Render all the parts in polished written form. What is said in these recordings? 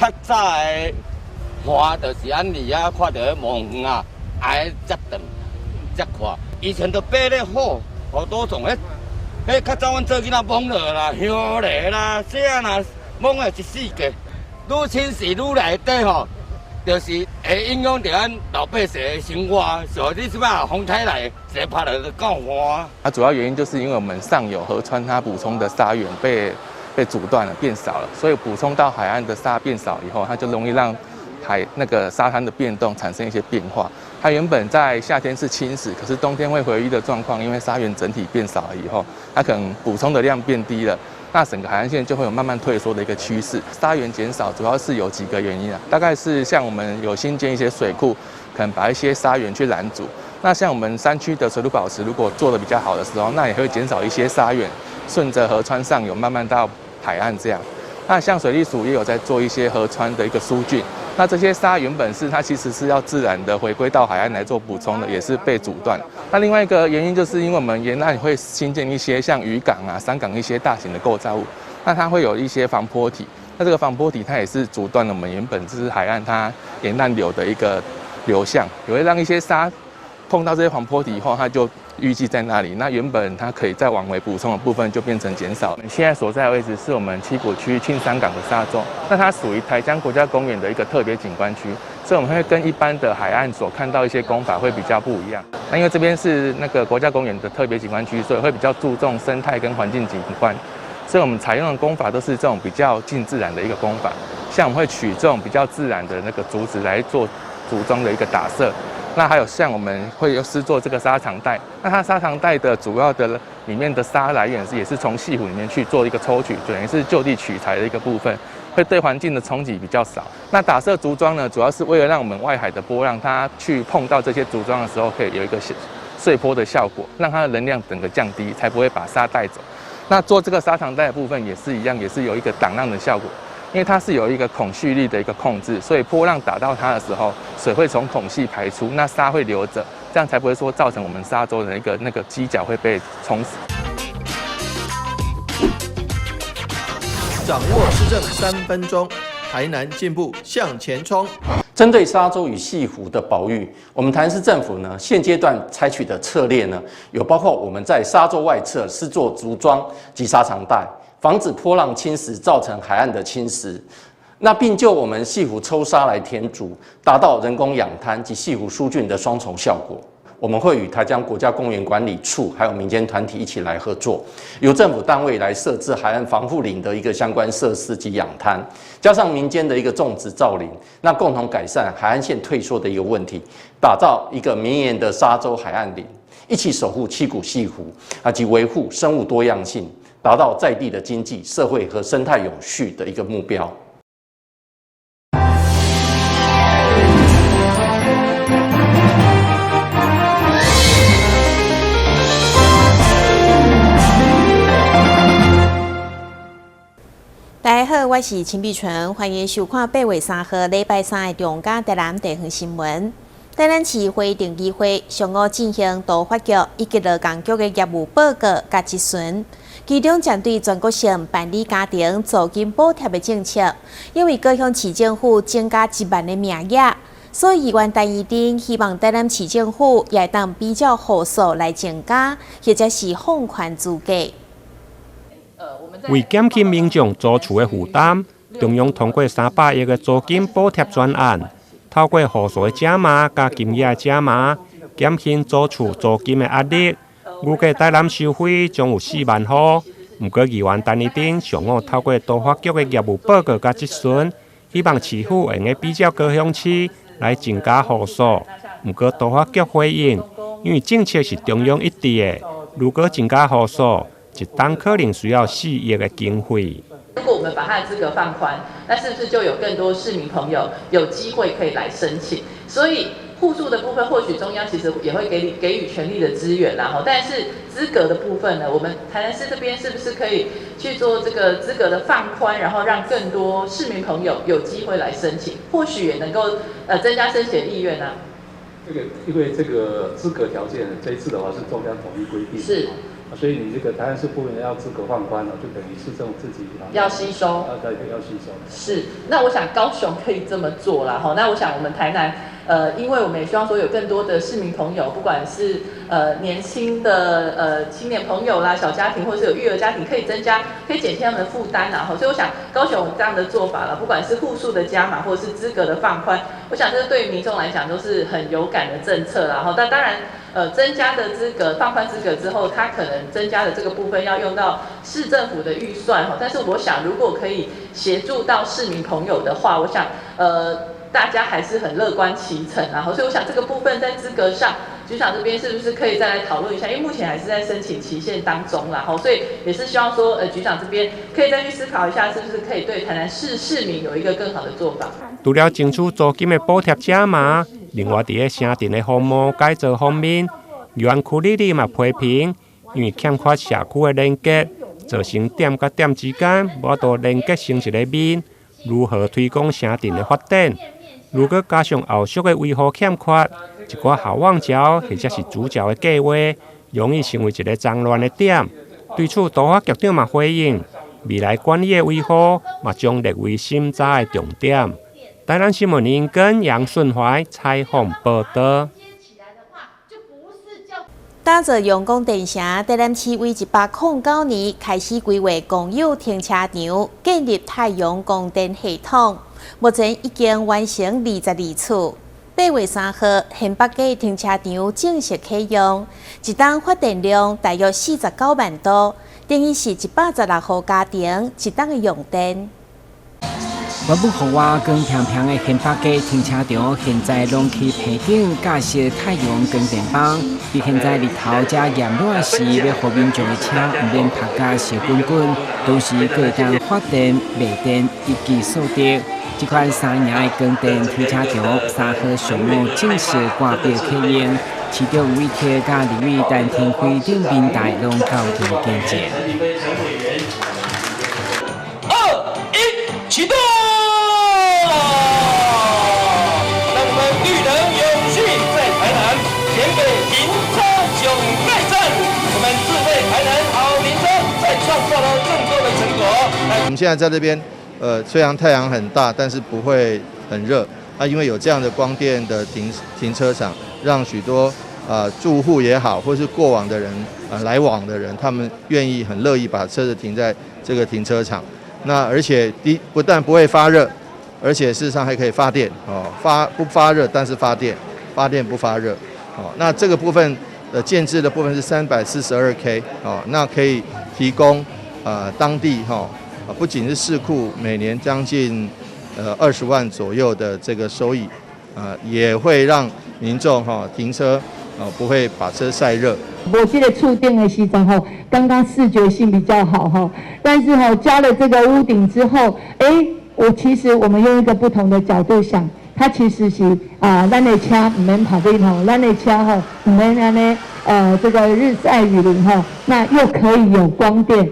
较早的花就是安尼啊，看到毛远啊，爱才长才快。以前都爬咧好，好多种迄较早阮做囡仔懵落啦、香咧啦、啥啦，懵了一世界。愈侵蚀愈内底吼，就是会影响到咱老百姓的生活。所以你即摆风台来，谁拍了就够花。它主要原因就是因为我们上游河川它补充的沙源被阻断了，变少了，所以补充到海岸的沙变少以后，它就容易让那个沙滩的变动产生一些变化。它原本在夏天是侵蚀，可是冬天会回淤的状况，因为沙源整体变少了以后，它可能补充的量变低了。那整个海岸线就会有慢慢退缩的一个趋势。沙源减少主要是有几个原因啊，大概是像我们有新建一些水库，可能把一些沙源去拦阻。那像我们山区的水土保持如果做得比较好的时候，那也会减少一些沙源顺着河川上游慢慢到海岸这样。那像水利署也有在做一些河川的一个疏浚。那这些沙原本它其实是要自然的回归到海岸来做补充的，也是被阻断。那另外一个原因就是因为我们沿岸会新建一些像渔港啊、商港一些大型的构造物，那它会有一些防波体，那这个防波体它也是阻断了我们原本就是海岸它沿岸流的一个流向，也会让一些沙碰到这些防波体以后，它就淤积在那里，那原本它可以再往回补充的部分就变成减少。现在所在的位置是我们七股区庆山港的沙洲，那它属于台江国家公园的一个特别景观区，所以我们会跟一般的海岸所看到一些工法会比较不一样。那因为这边是那个国家公园的特别景观区，所以会比较注重生态跟环境景观，所以我们采用的工法都是这种比较近自然的一个工法，像我们会取这种比较自然的那个竹子来做组装的一个打色。那还有像我们会施作这个沙场带，那它沙场带的主要的里面的沙来源也是从西湖里面去做一个抽取，等于是就地取材的一个部分，会对环境的冲击比较少。那打色竹桩呢，主要是为了让我们外海的波浪它去碰到这些竹桩的时候，可以有一个碎波的效果，让它的能量整个降低，才不会把沙带走。那做这个沙场带的部分也是一样，也是有一个挡浪的效果。因为它是有一个孔隙力的一个控制，所以波浪打到它的时候，水会从孔隙排出，那沙会留着，这样才不会说造成我们沙洲的那个犄角会被冲死。掌握施政3分钟，台南进步向前冲。针对沙洲与西湖的保育，我们台南市政府呢，现阶段采取的策略呢，有包括我们在沙洲外侧施作竹桩及沙场带，防止波浪侵蚀造成海岸的侵蚀，那并就我们西湖抽沙来填筑，达到人工养滩及西湖疏浚的双重效果。我们会与台江国家公园管理处还有民间团体一起来合作，由政府单位来设置海岸防护林的一个相关设施及养滩，加上民间的一个种植造林，那共同改善海岸线退缩的一个问题，打造一个绵延的沙洲海岸林，一起守护七股西湖及维护生物多样性，达到在地的经济、社会和生态永续的一个目标。大家好，我是秦碧纯，欢迎收看8月3号礼拜三的中嘉台南地方新闻。台南市会定期会上午进行都发局以及劳工局的业务报告甲质询，其中针对全国性办理家庭租金补贴的政策，因为高雄市政府增加1万的名额，所以议员陈怡丁希望台南市政府也当比较户数来增加，或者是放宽租价。为减轻民众租厝的负担，中央通过300亿的租金补贴专案，透过户数的减码加金额减码，减轻租厝租金的压力。预计台南收费将有4万戶。不过，议员陈怡丁上午透过都发局的业务报告加质询，希望市府会用比较高雄市来增加户数。不过，都发局回应，因为政策是中央一致的，如果增加户数，一档可能需要4亿的经费。如果我们把它的资格放宽，那是不是就有更多市民朋友有机会可以来申请？所以户数的部分，或许中央其实也会给予全力的资源啦。但是资格的部分呢，我们台南市这边是不是可以去做这个资格的放宽，然后让更多市民朋友有机会来申请，或许也能够增加申请的意愿呢？因为这个资格条件这一次的话是中央统一规定，是。所以你这个台南市部门要资格放宽了，就等于市政府自己要吸收，要吸收。是，那我想高雄可以这么做啦，哈。那我想我们台南，因为我们也希望说有更多的市民朋友，不管是年轻的青年朋友啦、小家庭，或者是有育儿家庭，可以减轻他们的负担啦，哈。所以我想高雄有这样的做法了，不管是户数的加码，或者是资格的放宽，我想这对于民众来讲都是很有感的政策啦，哈。但当然。增加的资格放宽资格之后，它可能增加的这个部分要用到市政府的预算哈。但是我想，如果可以协助到市民朋友的话，我想大家还是很乐观其成啊。所以我想这个部分在资格上，局长这边是不是可以再来讨论一下？因为目前还是在申请期限当中啦，所以也是希望说局长这边可以再去思考一下，是不是可以对台南市市民有一个更好的做法。除了争取租金的补贴加码。另外，伫个城镇的项目改造方面，园区里里嘛批评，因为欠缺社区的连接，造成点甲点之间无多连接成一个面。如何推广城镇的发展？如果加上后续的维护欠缺，一寡校网桥或者是主教的计划，容易成为一个脏乱的点。对此，都发局长嘛回应，未来管理的维护嘛将列为审查的重点。台南新闻引跟杨顺怀采访报道。打造阳光电城，台南市为1809年开始规划公有停车场，建立太阳光电系统。目前已经完成22处。8月3號，縣北街停車場正式啟用，一檔發電量大約49萬度，等於是116戶家庭一檔的用電。原本予我光平平的县北街停車場，現在攏去棚頂架設太陽光電板。比現在日頭才炎熱時，要予民眾的車唔免拍甲燒滾滾，同時各當發電、賣電一舉數得。這款3年的光電停車場3號項目正式掛牌啟用，其中有鐵甲立委陳廷輝等民代攏到場見證。2、1，啟動！我们现在在这边，虽然太阳很大，但是不会很热。因为有这样的光电的停车场，让许多住户也好，或是过往的人来往的人，他们愿意很乐意把车子停在这个停车场。那而且不但不会发热，而且事实上还可以发电哦，不发热，但是发电不发热哦。那这个部分建制的部分是342K 哦，那可以提供当地不仅是市库每年将近20万左右的这个收益，也会让民众停车不会把车晒热。我这个触电的时候刚刚视觉性比较好但是加了这个屋顶之后，我们用一个不同的角度想，它其实是咱的车唔免跑对咱的车唔免安尼这个日晒雨淋那又可以有光电。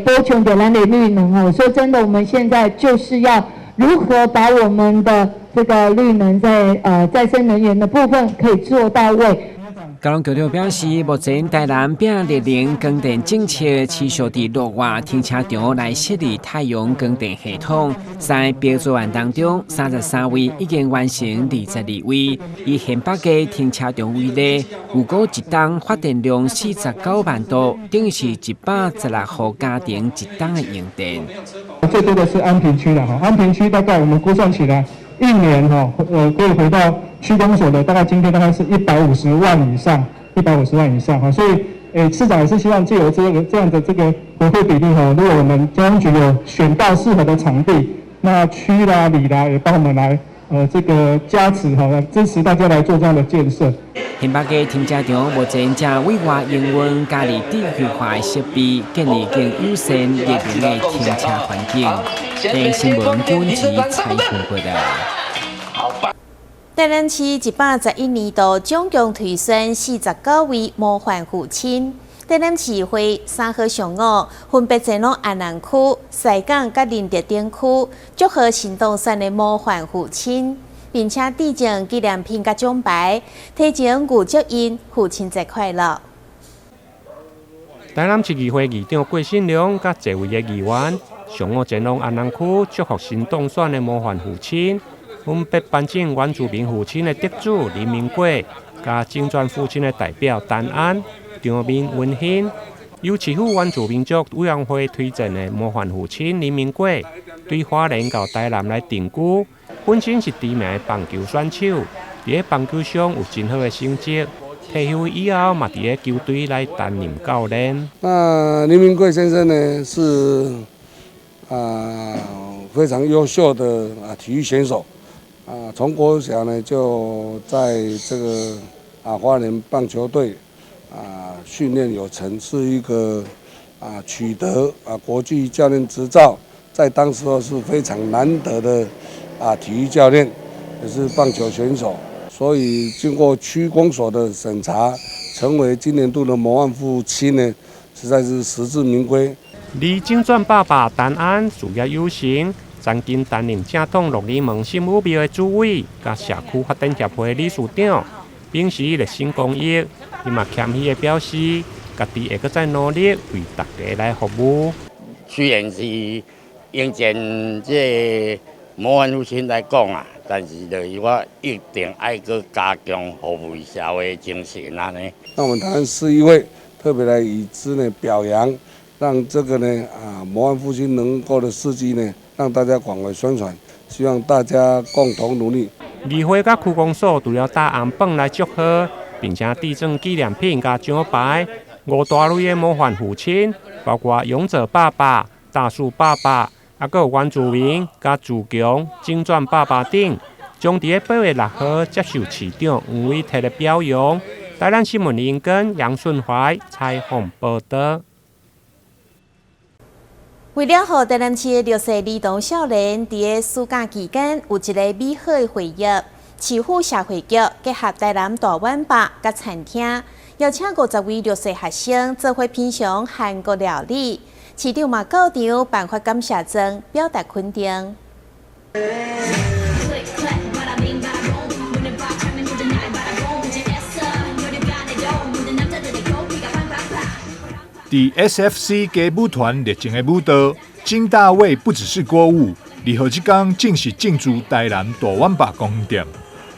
补充给咱的绿能说真的，我们现在就是要如何把我们的这个绿能在再生能源的部分可以做到位。高雄局长表示，目前台南并列零光电政策持续伫6月停車場來設立太陽光電系統，在標準案當中，33位已經完成22位。以縣北街停車場為例，如果一檔發電量49萬度，等於是116戶家庭一檔的用電。最多的是安平區啦，安平區大概我們估算起來，1年可以回到區公所的大概今天大概是150萬以上，150萬以上所以市長也是希望借由這樣的這個回饋比例如果我們交通局有選到適合的場地，那區啦、里啦也幫我們來這個加持支持大家來做這樣的建設。縣北街停車場目前正委外營運加入智慧化的設備，建立更友善列明的停車環境。電新聞本期採訪過的。台南市111年度總共推選49位模範父親。台南市會3號上午分別前往安南區、西港甲林德頂區，祝賀新當選的模範父親，並且致敬紀念品甲獎牌，提前預祝因父親節快樂。台南市议会议长郭信良甲座位的议员，上午前往安南区祝福新当选的模范父亲，分别颁奖原住民父亲的得主林明国，甲竞选父亲的代表陈安，场面温馨。由市府原住民族委员会推荐的模范父亲林明国，对花莲到台南来定居，本身是知名的棒球选手，伫棒球上有真好的成绩。退休以后，嘛伫个球队来担任教练。那林明贵先生呢，是非常优秀的体育选手从国小呢就在这个花莲棒球队训练有成，是一个取得国际教练执照，在当时候是非常难得的体育教练，也是棒球选手。所以经过区公所的审查，成为今年度的模范父亲呢，实在是实至名归。离竞选爸爸陈安事业有成，曾经担任正统鹿耳门圣母庙的主委，甲社区发展协会理事长，秉持热心公益，伊嘛谦虚的表示，家己会搁再努力为大家来服务。虽然是迎接这模范父亲来讲但是就是我一定爱搁加强服务社会精神安尼。那我们台湾市议会特别来以之呢表扬，让这个呢模范父亲能够的事迹呢，让大家广为宣传，希望大家共同努力。议会甲区公所除了搭红饭来祝贺，并且递赠纪念品甲奖牌，5大类的模范父亲，包括勇者爸爸、大树爸爸。还有原住民、甲自强、竞选爸爸等，将伫8月6号接受市长黄伟哲的表扬。台南新闻林根、杨顺怀采访报道。为了让台南市的6岁儿童少年在暑假期间有一个美好的回忆，市府社会局结合台南大碗吧甲餐厅，邀请50位6岁学生做伙品尝韩国料理。市长嘛到场颁发感谢状，表达肯定。伫 SFC 歌舞团热情的舞蹈，金大卫不只是歌舞，2号这天正式进驻台南大碗吧公园店。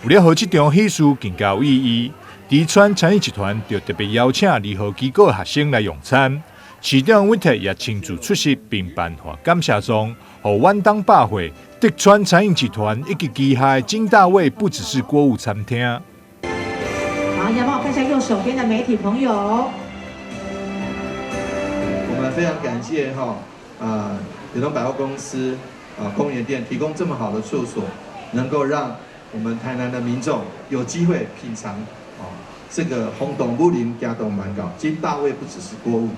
为了让这场喜事更加有意义，迪川餐饮集团就特别邀请2号机构的学生来用餐。市长委特也亲自出席，并颁发感谢状，和远东百货、德川餐饮集团以及旗下的金大卫不只是歌舞餐厅。好，要帮我看一下右手边的媒体朋友。我们非常感谢远东百货公司公园店提供这么好的处所，能够让我们台南的民众有机会品尝这个红董布林加董蛮搞金大卫不只是歌舞。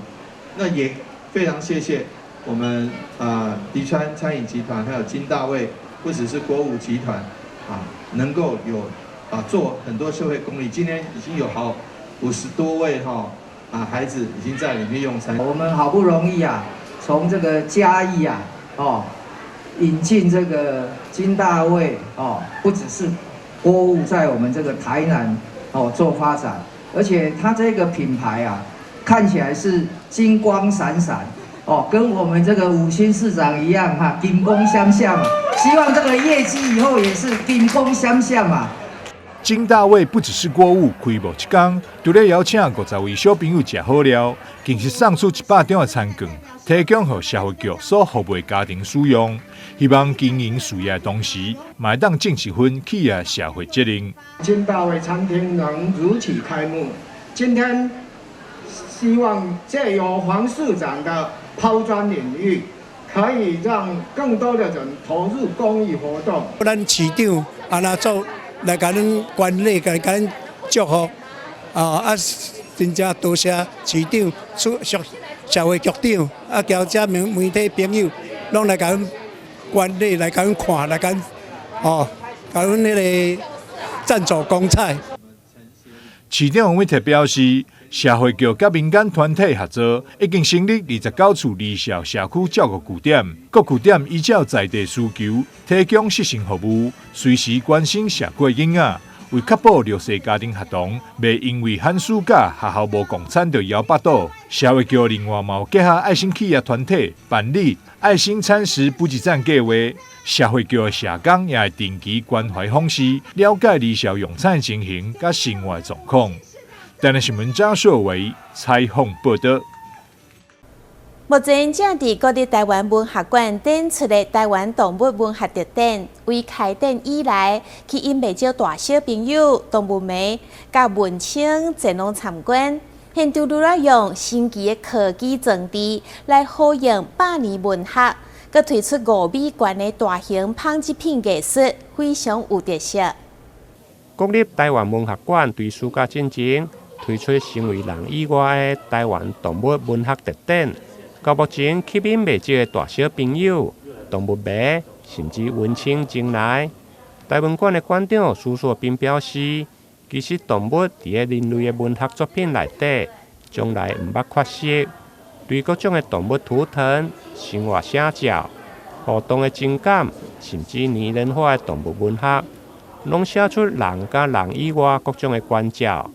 那也非常谢谢我们迪川餐饮集团，还有金大卫，不只是国舞集团能够有做很多社会公益。今天已经有好50多位孩子已经在里面用餐。我们好不容易从这个嘉义引进这个金大卫不只是国舞在我们这个台南做发展，而且它这个品牌看起来是金光闪闪跟我们这个5星市长一样金光相向希望这个业绩以后也是金光相向金大卫不只是歌舞，开幕一天，除了邀请50位小朋友吃好料，更是送出100张的餐券，提供给社会局所服务的家庭使用。希望经营事业的同时，也当尽一份企业社会责任。金大卫餐厅能如期开幕，今天希望借由黄市长的抛砖引玉，可以让更多的人投入公益活动。咱市长那做来甲咱管理，甲咱祝福真正多谢市长、社会局长交这媒体朋友，拢来甲咱管理，来甲咱看，来甲甲阮迄个赞助公菜。市长黄伟哲表示，社会局甲民间团体合作，已经成立29处离校社区照顾据点，各据点依照在地需求，提供适性服务，随时关心社区的囡仔。为确保弱势家庭学童袂因为寒暑假学校无共餐就摇巴肚，社会局另外嘛有结合爱心企业团体办理爱心餐食补给站计划，社会局的社工也会定期关怀访视，了解离校用餐情形甲生活状况。台南新闻张硕伟采访报道。目前正伫各地台湾文学馆展出的台湾动物文学特展，为开展以来，吸引不少大小朋友、动物迷、甲文青前往参观。现除了用新奇的科技装置来呼应百年文学，佮推出5米悬的大型纺织品艺术，非常有特色。国立台湾文学馆对暑假进前推出成为人以外的台湾动物文学特展。到目前，吸引不少的大小朋友、动物迷，甚至文青前来。台文馆的馆长苏硕斌表示，其实动物伫个人类的文学作品内底，从来毋捌缺失。对各种的动物图腾、生活写照、互动的情感，甚至拟人化的动物文学，拢写出人甲人以外各种的关照。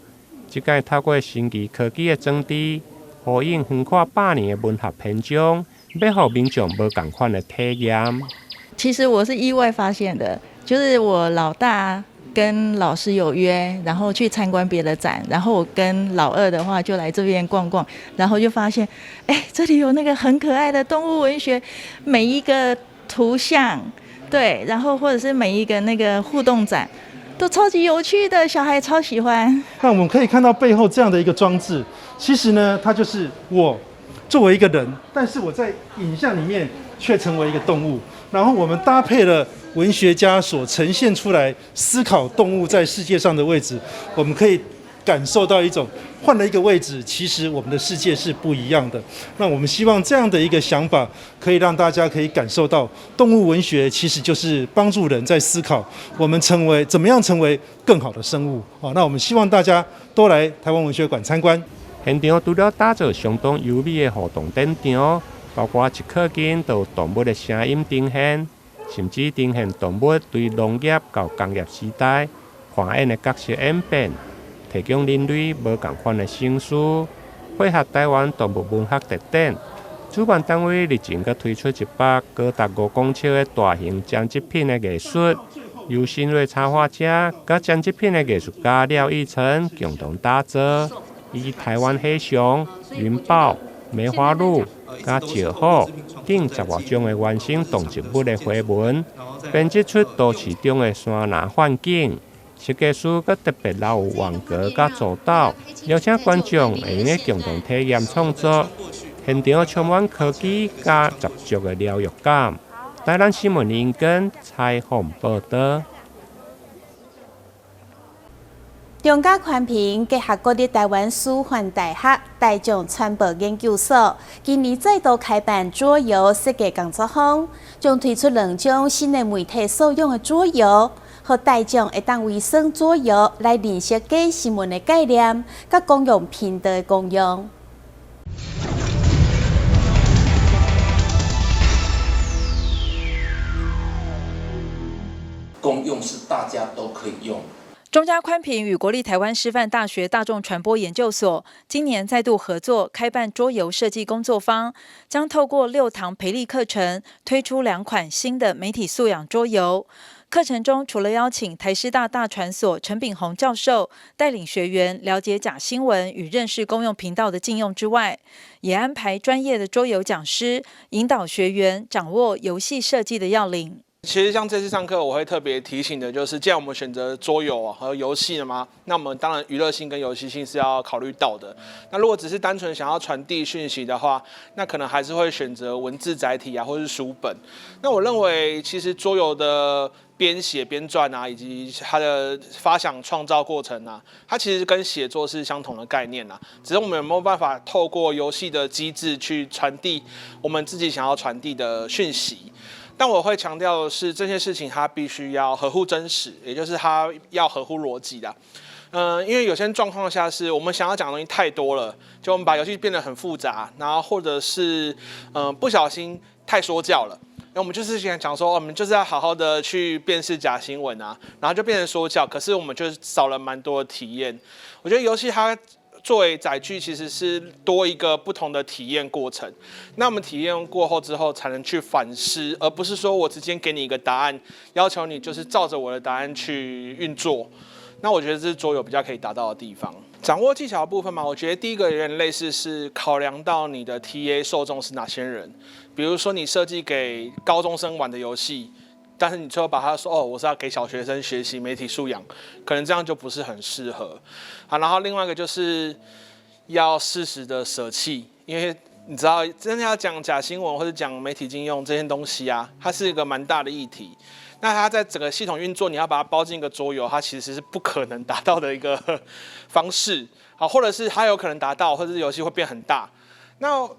即届透过新奇科技的装置。呼应横跨100年的文学篇章，要互民众无同款的体验。其实我是意外发现的，就是我老大跟老师有约，然后去参观别的展，然后我跟老二的话就来这边逛逛，然后就发现，这里有那个很可爱的动物文学，每一个图像，对，然后或者是每一个那个互动展。都超级有趣的，小孩超喜欢。那我们可以看到背后这样的一个装置，其实呢，它就是我作为一个人，但是我在影像里面却成为一个动物。然后我们搭配了文学家所呈现出来思考动物在世界上的位置，我们可以感受到一种换了一个位置，其实我们的世界是不一样的。那我们希望这样的一个想法，可以让大家可以感受到，动物文学其实就是帮助人在思考我们怎么样成为更好的生物。那我们希望大家都来台湾文学馆参观。现场除了打造相当优美的互动展场，包括一靠近都有动物的声音呈现，甚至呈现动物对农业到工业时代繁衍的角色演变。提供人类无同款的情绪，配合台湾动物文学特展，主办单位日前佮推出100高达5公尺的大型剪辑品的艺术，由新锐插画家佮剪辑品的艺术家廖义成共同打造，以台湾黑熊、云豹、梅花鹿、佮石虎等10多种的原生动植物的花纹，编辑出都市中的山林环境。设计师佮特别留有网格佮走道，邀请观众会用共同体验创作。现场充满科技佮十足的疗愈感。台南新闻林根采访报道。中嘉宽平结合国立台湾师范大学大众传播研究所，今年再度开办桌游设计工作坊，将推出2种新的媒体所用的桌游。和大众会当为耍桌游来认识假新闻的概念，甲公用频道的功用。公用是大家都可以用。中嘉宽平与国立台湾师范大学大众传播研究所今年再度合作开办桌游设计工作坊，将透过6堂培力课程，推出2款新的媒体素养桌游。课程中，除了邀请台师大大传所陈炳宏教授带领学员了解假新闻与认识公用频道的禁用之外，也安排专业的桌游讲师引导学员掌握游戏设计的要领。其实像这次上课，我会特别提醒的就是，既然我们选择桌游和游戏了嘛，那我们当然娱乐性跟游戏性是要考虑到的。那如果只是单纯想要传递讯息的话，那可能还是会选择文字载体啊，或是书本。那我认为，其实桌游的编写、编撰啊，以及它的发想创造过程啊，它其实跟写作是相同的概念啊，只是我们有没有办法透过游戏的机制去传递我们自己想要传递的讯息。但我会强调的是，这件事情它必须要合乎真实，也就是它要合乎逻辑的。因为有些状况下是我们想要讲的东西太多了，就我们把游戏变得很复杂，然后或者是不小心太说教了。我们就是想讲说，我们就是要好好的去辨识假新闻啊，然后就变成说教，可是我们就是少了蛮多的体验。我觉得游戏它作为载具，其实是多一个不同的体验过程。那我们体验过后之后，才能去反思，而不是说我直接给你一个答案，要求你就是照着我的答案去运作。那我觉得这是桌游比较可以达到的地方。掌握技巧的部分嘛，我觉得第一个有点类似是考量到你的 TA 受众是哪些人，比如说你设计给高中生玩的游戏。但是你最后把它说哦，我是要给小学生学习媒体素养，可能这样就不是很适合。好，然后另外一个就是要适时的舍弃，因为你知道真的要讲假新闻或者讲媒体禁用这些东西啊，它是一个蛮大的议题。那它在整个系统运作，你要把它包进一个桌游，它其实是不可能达到的一个方式。好，或者是它有可能达到，或者是游戏会变很大。那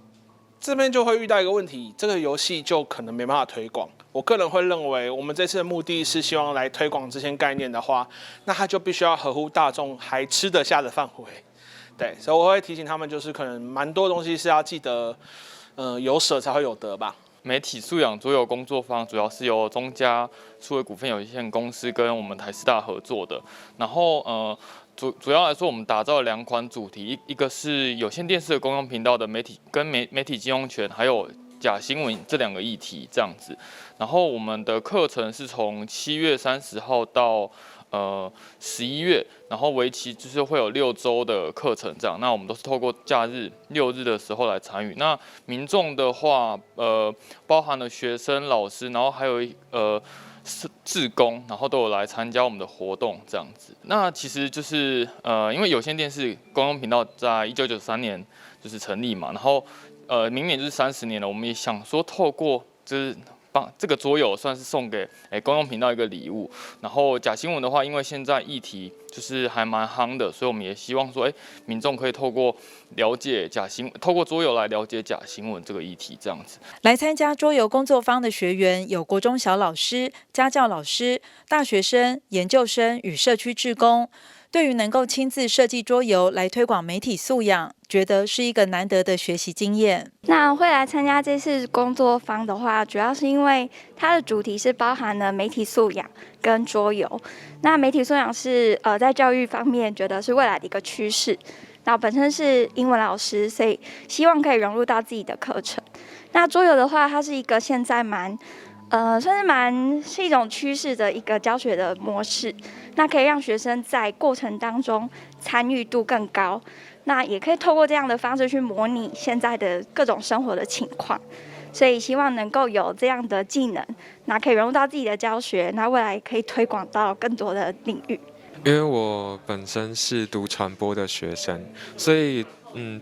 这边就会遇到一个问题，这个游戏就可能没办法推广。我个人会认为，我们这次的目的是希望来推广这些概念的话，那它就必须要合乎大众还吃得下的范围。对，所以我会提醒他们，就是可能蛮多东西是要记得，有舍才会有得吧。媒体素养桌游工作坊主要是由中嘉数位股份有限公司跟我们台师大合作的，然后主要来说，我们打造了2款主题，一个是有线电视的公用频道的媒体跟媒体禁用权，还有假新闻这2个议题这样子。然后我们的课程是从7月30号到11月，然后为期就是会有6周的课程这样。那我们都是透过假日6日的时候来参与。那民众的话，包含了学生、老师，然后还有志工，然后都有来参加我们的活动这样子。那其实就是因为有线电视公用频道在1993年就是成立嘛，然后明年就是30年了，我们也想说透过就是这个桌游算是送给公用频道一个礼物。然后假新闻的话，因为现在议题就是还蛮夯的，所以我们也希望说，民众可以透过了解假新闻，透过桌游来了解假新闻这个议题，这样子。来参加桌游工作坊的学员有国中小老师、家教老师、大学生、研究生与社区志工。对于能够亲自设计桌游来推广媒体素养，觉得是一个难得的学习经验。那会来参加这次工作坊的话，主要是因为它的主题是包含了媒体素养跟桌游。那媒体素养是在教育方面觉得是未来的一个趋势。那本身是英文老师，所以希望可以融入到自己的课程。那桌游的话，它是一个现在算是一种趋势的一个教学的模式，那可以让学生在过程当中参与度更高，那也可以透过这样的方式去模拟现在的各种生活的情况，所以希望能够有这样的技能，那可以融入到自己的教学，那未来可以推广到更多的领域。因为我本身是读传播的学生，所以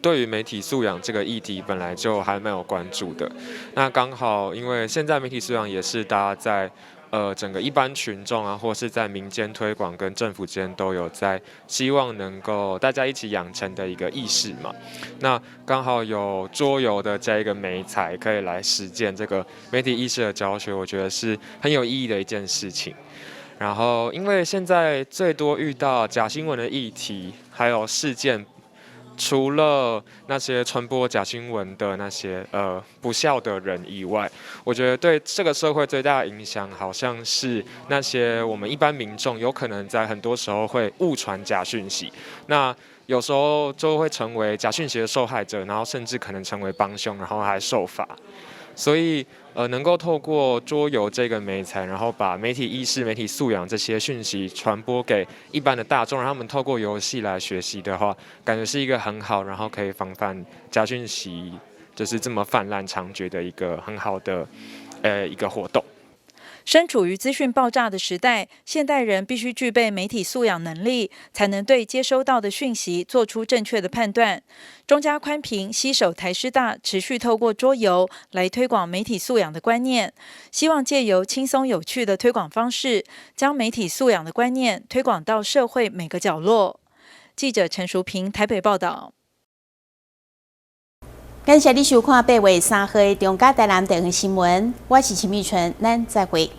对于媒体素养这个议题本来就还蛮有关注的。那刚好因为现在媒体素养也是大家在整个一般群众啊，或是在民间推广跟政府间都有在希望能够大家一起养成的一个意识嘛。那刚好有桌游的这一个媒材可以来实践这个媒体意识的教学，我觉得是很有意义的一件事情。然后因为现在最多遇到假新闻的议题还有事件，除了那些传播假新闻的那些不孝的人以外，我觉得对这个社会最大的影响好像是那些我们一般民众有可能在很多时候会误传假讯息，那有时候就会成为假讯息的受害者，然后甚至可能成为帮凶，然后还受罚。所以能够透过桌游这个媒材，然后把媒体意识、媒体素养这些讯息传播给一般的大众，让他们透过游戏来学习的话，感觉是一个很好，然后可以防范假讯息就是这么泛滥猖獗的一个很好的一个活动。身处于资讯爆炸的时代，现代人必须具备媒体素养能力，才能对接收到的讯息做出正确的判断。中嘉宽屏携手台师大，持续透过桌游来推广媒体素养的观念，希望借由轻松有趣的推广方式，将媒体素养的观念推广到社会每个角落。记者陈淑平台北报道。感谢你收看8月3号的中嘉台南地方新闻，我是陈美纯，咱再会。